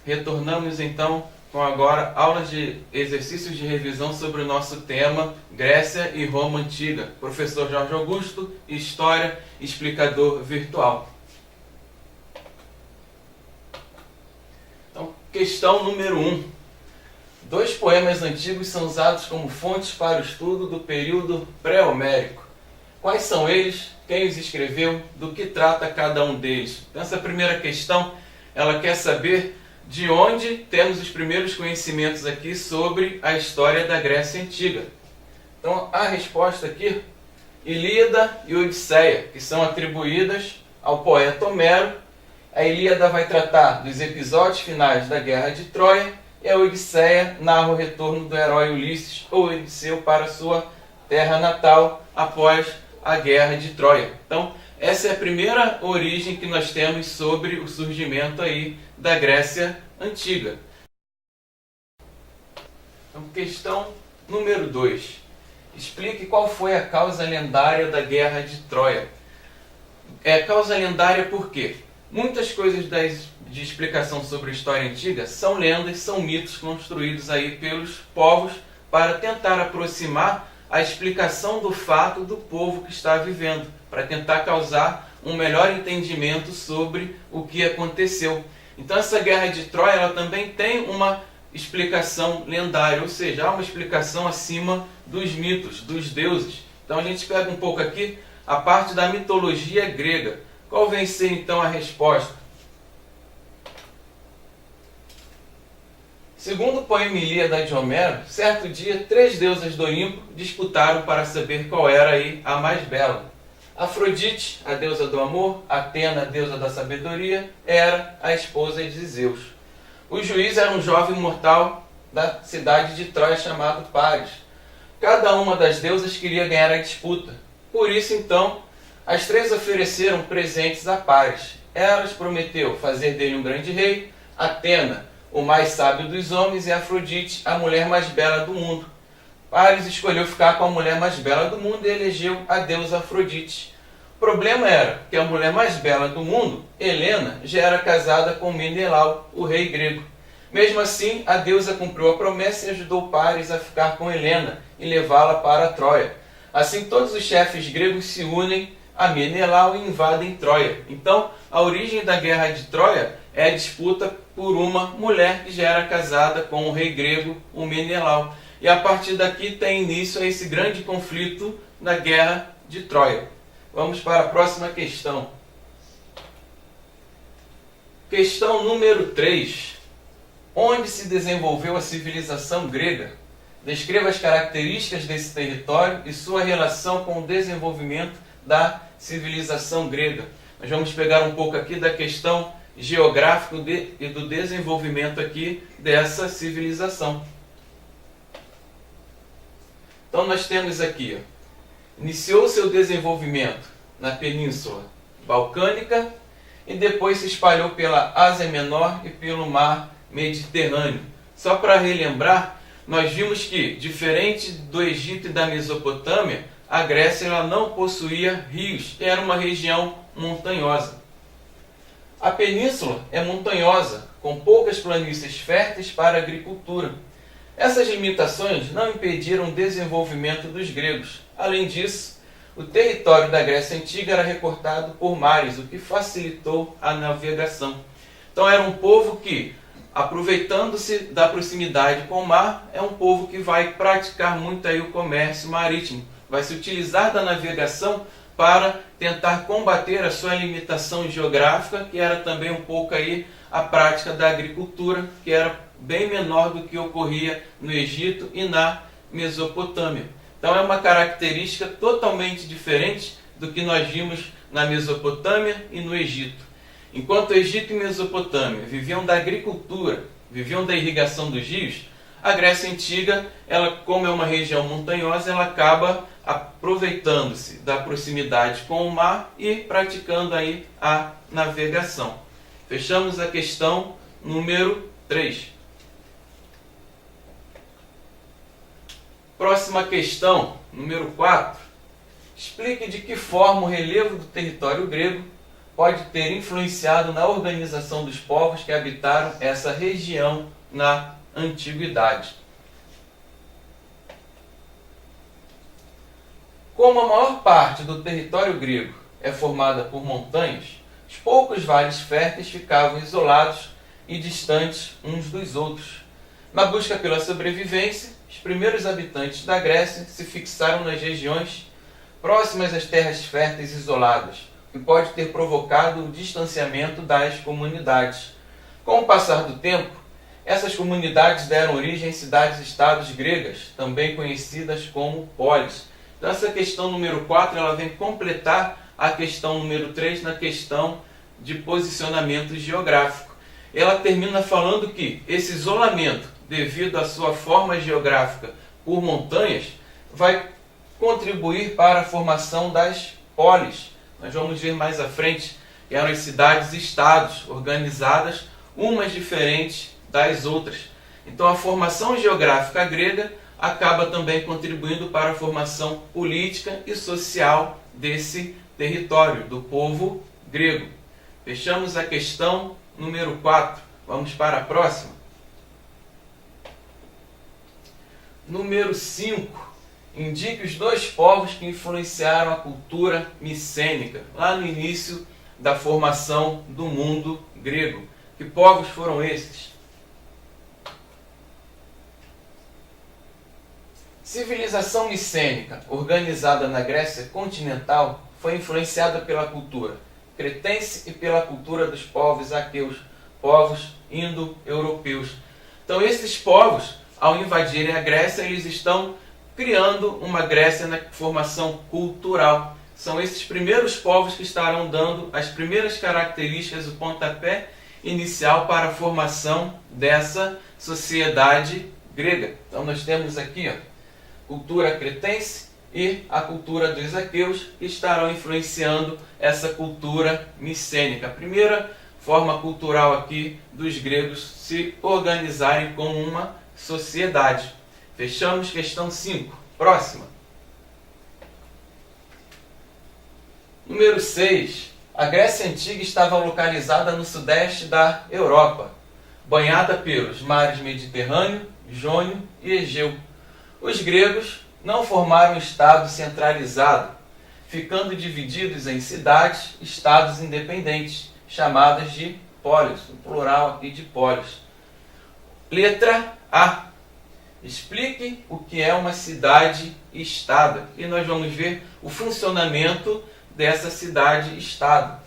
Retornamos então com agora aulas de exercícios de revisão sobre o nosso tema Grécia e Roma Antiga. Professor Jorge Augusto, História, explicador virtual. Então, questão número 1. 2 poemas antigos são usados como fontes para o estudo do período pré-homérico. Quais são eles? Quem os escreveu? Do que trata cada um deles? Então, essa primeira questão, ela quer saber de onde temos os primeiros conhecimentos aqui sobre a história da Grécia Antiga. Então, a resposta aqui, Ilíada e Odisseia, que são atribuídas ao poeta Homero. A Ilíada vai tratar dos episódios finais da Guerra de Troia e a Odisseia narra o retorno do herói Ulisses ou Odisseu para sua terra natal após a Guerra de Troia. Então, essa é a primeira origem que nós temos sobre o surgimento aí da Grécia Antiga. Então, questão número 2. Explique qual foi a causa lendária da Guerra de Troia. Causa lendária por quê? Muitas coisas de explicação sobre a história antiga são lendas, são mitos construídos aí pelos povos para tentar aproximar a explicação do fato do povo que está vivendo, para tentar causar um melhor entendimento sobre o que aconteceu. Então essa Guerra de Troia ela também tem uma explicação lendária, ou seja, há uma explicação acima dos mitos, dos deuses. Então a gente pega um pouco aqui a parte da mitologia grega. Qual vem ser então a resposta? Segundo o poema Ilíada de Homero, certo dia 3 deusas do Olimpo disputaram para saber qual era aí a mais bela. Afrodite, a deusa do amor, Atena, a deusa da sabedoria, Hera, a esposa de Zeus. O juiz era um jovem mortal da cidade de Troia chamado Paris. Cada uma das deusas queria ganhar a disputa. Por isso, então, as 3 ofereceram presentes a Paris. Eras prometeu fazer dele um grande rei, Atena, o mais sábio dos homens, e Afrodite, a mulher mais bela do mundo. Paris escolheu ficar com a mulher mais bela do mundo e elegeu a deusa Afrodite. O problema era que a mulher mais bela do mundo, Helena, já era casada com Menelau, o rei grego. Mesmo assim, a deusa cumpriu a promessa e ajudou Paris a ficar com Helena e levá-la para Troia. Assim, todos os chefes gregos se unem a Menelau e invadem Troia. Então, a origem da Guerra de Troia é a disputa por uma mulher que já era casada com o rei grego, o Menelau. E a partir daqui tem início a esse grande conflito da Guerra de Troia. Vamos para a próxima questão. Questão número 3. Onde se desenvolveu a civilização grega? Descreva as características desse território e sua relação com o desenvolvimento da civilização grega. Nós vamos pegar um pouco aqui da questão geográfica e do desenvolvimento aqui dessa civilização. Então nós temos aqui, iniciou seu desenvolvimento na Península Balcânica e depois se espalhou pela Ásia Menor e pelo Mar Mediterrâneo. Só para relembrar, nós vimos que, diferente do Egito e da Mesopotâmia, a Grécia ela não possuía rios, era uma região montanhosa. A península é montanhosa, com poucas planícies férteis para a agricultura. Essas limitações não impediram o desenvolvimento dos gregos. Além disso, o território da Grécia Antiga era recortado por mares, o que facilitou a navegação. Então era um povo que, aproveitando-se da proximidade com o mar, é um povo que vai praticar muito aí o comércio marítimo. Vai se utilizar da navegação para tentar combater a sua limitação geográfica, que era também um pouco aí a prática da agricultura, que era bem menor do que ocorria no Egito e na Mesopotâmia. Então é uma característica totalmente diferente do que nós vimos na Mesopotâmia e no Egito. Enquanto o Egito e Mesopotâmia viviam da agricultura, viviam da irrigação dos rios, a Grécia Antiga, ela, como é uma região montanhosa, ela acaba aproveitando-se da proximidade com o mar e praticando aí a navegação. Fechamos a questão número 3. Próxima questão, número 4. Explique de que forma o relevo do território grego pode ter influenciado na organização dos povos que habitaram essa região na antiguidade. Como a maior parte do território grego é formada por montanhas, os poucos vales férteis ficavam isolados e distantes uns dos outros. Na busca pela sobrevivência, os primeiros habitantes da Grécia se fixaram nas regiões próximas às terras férteis isoladas, o que pode ter provocado o distanciamento das comunidades. Com o passar do tempo, essas comunidades deram origem a cidades-estados gregas, também conhecidas como polis. Então, essa questão número 4 ela vem completar a questão número 3 na questão de posicionamento geográfico. Ela termina falando que esse isolamento, devido à sua forma geográfica por montanhas, vai contribuir para a formação das polis. Nós vamos ver mais à frente que eram as cidades-estados organizadas, umas diferentes das outras. Então a formação geográfica grega acaba também contribuindo para a formação política e social desse território, do povo grego. Fechamos a questão número 4. Vamos para a próxima. Número 5. Indique os dois povos que influenciaram a cultura micênica, lá no início da formação do mundo grego. Que povos foram esses? Civilização micênica, organizada na Grécia continental, foi influenciada pela cultura cretense e pela cultura dos povos aqueus, povos indo-europeus. Então esses povos, ao invadirem a Grécia, eles estão criando uma Grécia na formação cultural. São esses primeiros povos que estarão dando as primeiras características, o pontapé inicial para a formação dessa sociedade grega. Então nós temos aqui, cultura cretense e a cultura dos aqueus, que estarão influenciando essa cultura micênica. A primeira forma cultural aqui dos gregos se organizarem como uma sociedade. Fechamos questão 5. Próxima. Número 6. A Grécia Antiga estava localizada no sudeste da Europa, banhada pelos mares Mediterrâneo, Jônio e Egeu. Os gregos não formaram um estado centralizado, ficando divididos em cidades, estados independentes, chamadas de pólis, o plural aqui de pólis. Letra A. Explique o que é uma cidade-estado. E nós vamos ver o funcionamento dessa cidade-estado.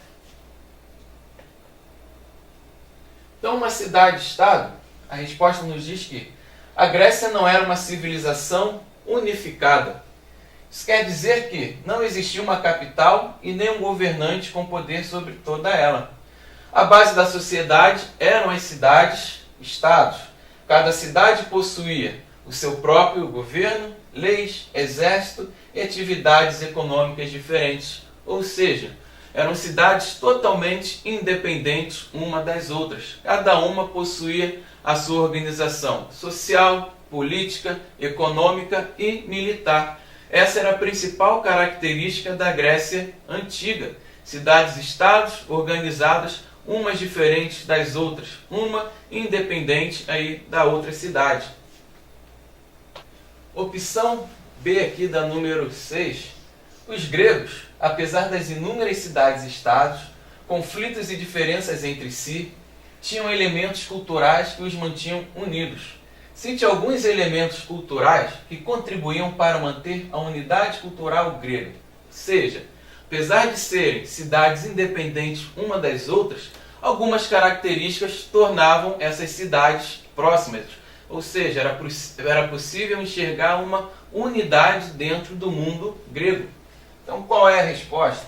Então, uma cidade-estado, a resposta nos diz que a Grécia não era uma civilização unificada. Isso quer dizer que não existia uma capital e nem um governante com poder sobre toda ela. A base da sociedade eram as cidades-estados. Cada cidade possuía o seu próprio governo, leis, exército e atividades econômicas diferentes. Ou seja, eram cidades totalmente independentes uma das outras. Cada uma possuía a sua organização social, política, econômica e militar. Essa era a principal característica da Grécia Antiga. Cidades-estados organizadas, umas diferentes das outras, uma independente aí da outra cidade. Opção B aqui da número 6. Os gregos, apesar das inúmeras cidades-estados, conflitos e diferenças entre si, tinham elementos culturais que os mantinham unidos. Cite alguns elementos culturais que contribuíam para manter a unidade cultural grega. Ou seja, apesar de serem cidades independentes uma das outras, algumas características tornavam essas cidades próximas. Ou seja, era possível enxergar uma unidade dentro do mundo grego. Então, qual é a resposta?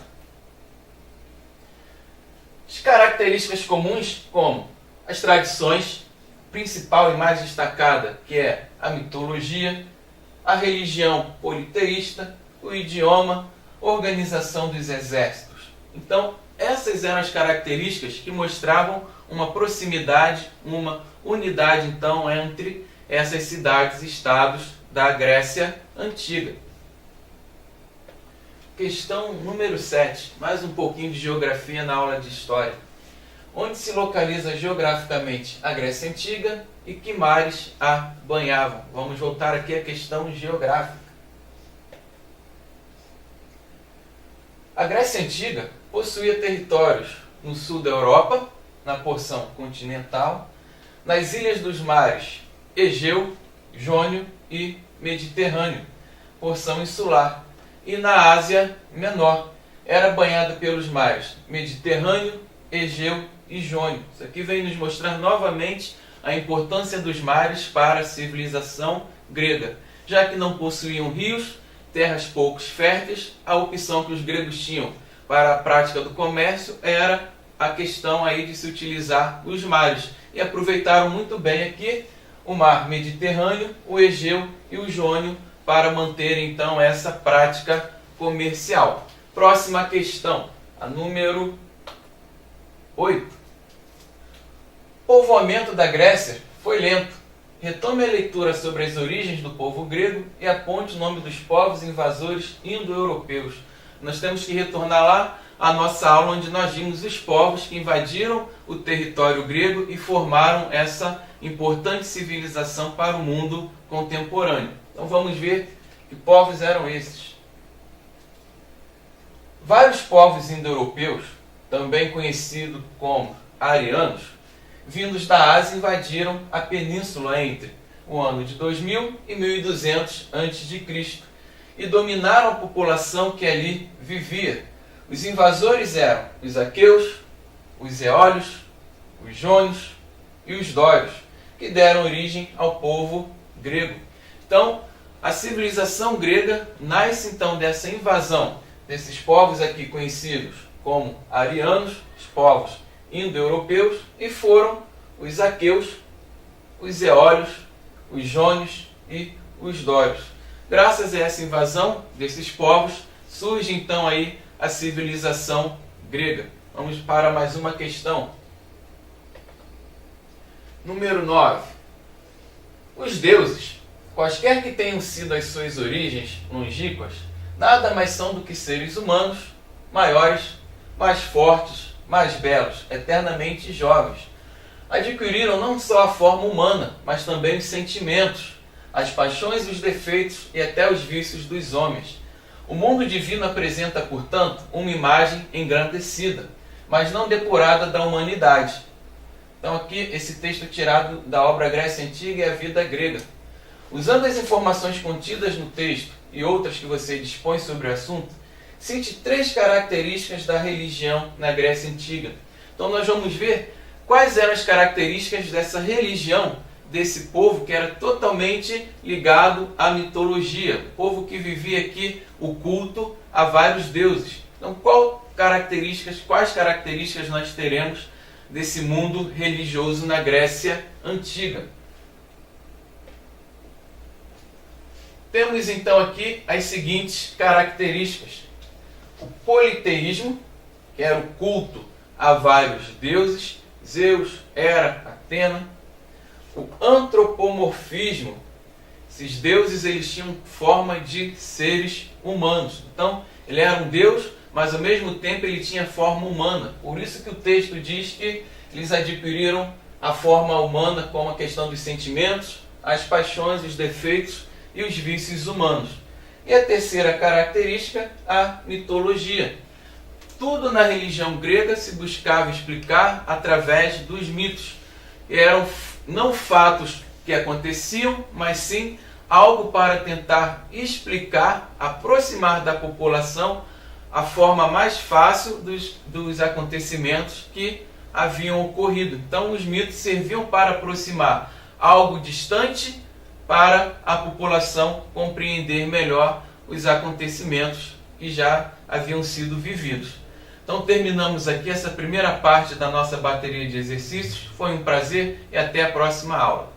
As características comuns, como as tradições, principal e mais destacada, que é a mitologia, a religião politeísta, o idioma, organização dos exércitos. Então, essas eram as características que mostravam uma proximidade, uma unidade, então, entre essas cidades e estados da Grécia Antiga. Questão número 7, mais um pouquinho de geografia na aula de história. Onde se localiza geograficamente a Grécia Antiga e que mares a banhavam? Vamos voltar aqui à questão geográfica. A Grécia Antiga possuía territórios no sul da Europa, na porção continental, nas ilhas dos mares Egeu, Jônio e Mediterrâneo, porção insular, e na Ásia Menor, era banhada pelos mares Mediterrâneo, Egeu e Jônio. Isso aqui vem nos mostrar novamente a importância dos mares para a civilização grega. Já que não possuíam rios, terras pouco férteis, a opção que os gregos tinham para a prática do comércio era a questão aí de se utilizar os mares. E aproveitaram muito bem aqui o mar Mediterrâneo, o Egeu e o Jônio para manter então essa prática comercial. Próxima questão, a número 8. O povoamento da Grécia foi lento. Retome a leitura sobre as origens do povo grego e aponte o nome dos povos invasores indo-europeus. Nós temos que retornar lá à nossa aula onde nós vimos os povos que invadiram o território grego e formaram essa importante civilização para o mundo contemporâneo. Então vamos ver que povos eram esses. Vários povos indo-europeus, também conhecidos como arianos, vindos da Ásia invadiram a península entre o ano de 2000 e 1200 a.C. e dominaram a população que ali vivia. Os invasores eram os aqueus, os eólios, os jônios e os dórios, que deram origem ao povo grego. Então, a civilização grega nasce então dessa invasão desses povos aqui conhecidos como arianos, os povos indo-europeus, e foram os aqueus, os eólios, os jônios e os dórios. Graças a essa invasão desses povos, surge então aí a civilização grega. Vamos para mais uma questão. Número 9. Os deuses, quaisquer que tenham sido as suas origens longínquas, nada mais são do que seres humanos, maiores, mais fortes, mais belos, eternamente jovens. Adquiriram não só a forma humana, mas também os sentimentos, as paixões e os defeitos e até os vícios dos homens. O mundo divino apresenta, portanto, uma imagem engrandecida, mas não depurada da humanidade. Então aqui esse texto tirado da obra Grécia Antiga e a Vida Grega. Usando as informações contidas no texto e outras que você dispõe sobre o assunto, cite 3 características da religião na Grécia Antiga. Então nós vamos ver quais eram as características dessa religião, desse povo que era totalmente ligado à mitologia, o povo que vivia aqui o culto a vários deuses. Então quais características nós teremos desse mundo religioso na Grécia Antiga? Temos então aqui as seguintes características. O politeísmo, que era o culto a vários deuses, Zeus, Hera, Atena. O antropomorfismo, esses deuses eles tinham forma de seres humanos. Então, ele era um deus, mas ao mesmo tempo ele tinha forma humana. Por isso que o texto diz que eles adquiriram a forma humana como a questão dos sentimentos, as paixões, os defeitos e os vícios humanos. E a terceira característica, a mitologia. Tudo na religião grega se buscava explicar através dos mitos. Eram não fatos que aconteciam, mas sim algo para tentar explicar, aproximar da população a forma mais fácil dos acontecimentos que haviam ocorrido. Então os mitos serviam para aproximar algo distante para a população compreender melhor os acontecimentos que já haviam sido vividos. Então terminamos aqui essa primeira parte da nossa bateria de exercícios. Foi um prazer e até a próxima aula.